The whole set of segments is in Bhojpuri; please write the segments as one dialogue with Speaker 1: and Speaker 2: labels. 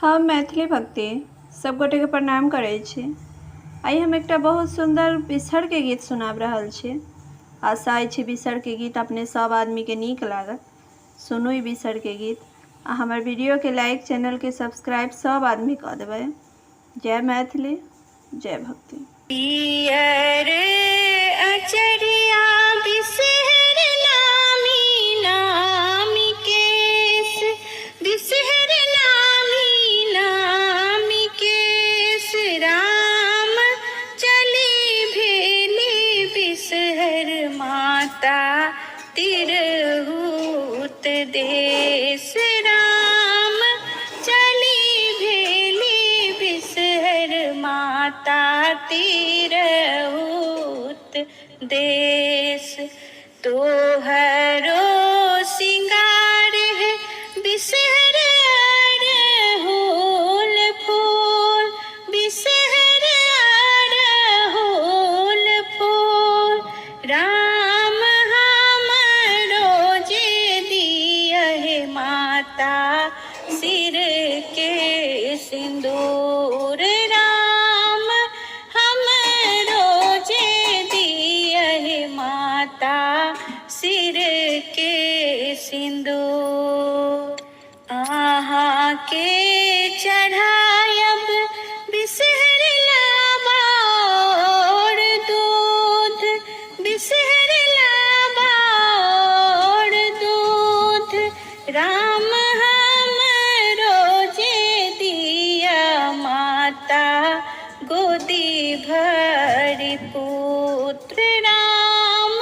Speaker 1: हम मैथिली भक्ति सब गोटे के प्रणाम करै छी। आइ हम एकटा बहुत सुंदर बिसहर के गीत सुनाब रहल छी। आशा अछि बिसहर के गीत अपने सब आदमी के नीक लागत। सुनू ई बिसहर के गीत आ हमर वीडियो के लाइक, चैनल के सब्सक्राइब सब आदमी कऽ देबै। जय मैथिली, जय भक्ति।
Speaker 2: पियर अचरिया बिसहर नामी नामी केस, बिसहर नामी नामी केस, राम चली भेली बिसहर माता तिरहुत देश। राम चली भेली बिसहर माता तिरहुत देश। तोहरो सिंगार है बिसहर अड़हुल फूल, बिसहर अड़हुल फूल। राम हमरो जे दियहि माता सिर के सिंदूर। राम हमरो जे दियहि माता सिर के सिंदूर। आहाँ के चढ़ायब बिसहर लाबा और दूध, बिसहर लाबा और दूध। राम हमरो जे दिया माता गोदी भरी पुत्र। राम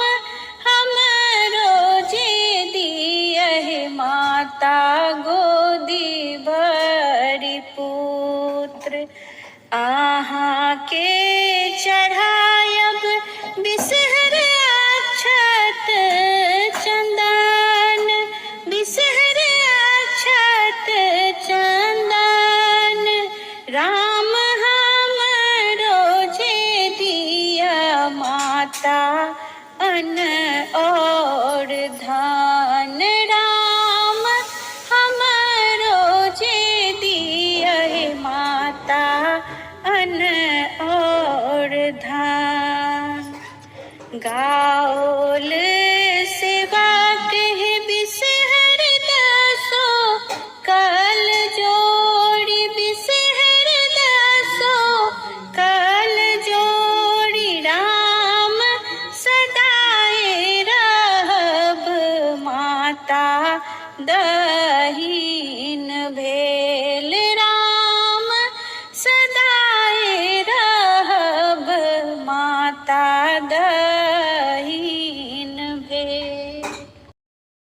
Speaker 2: हमरो जे दियहि माता गोदी भरी पुत्र। आहाँ के चढ़ायब बिसहर अक्षत चंदन, बिसहर अक्षत चंदन। राम हमरो जे दिया माता अन्न और धन। राम हमरो जे दियहि माता अन्न और धन। गाओल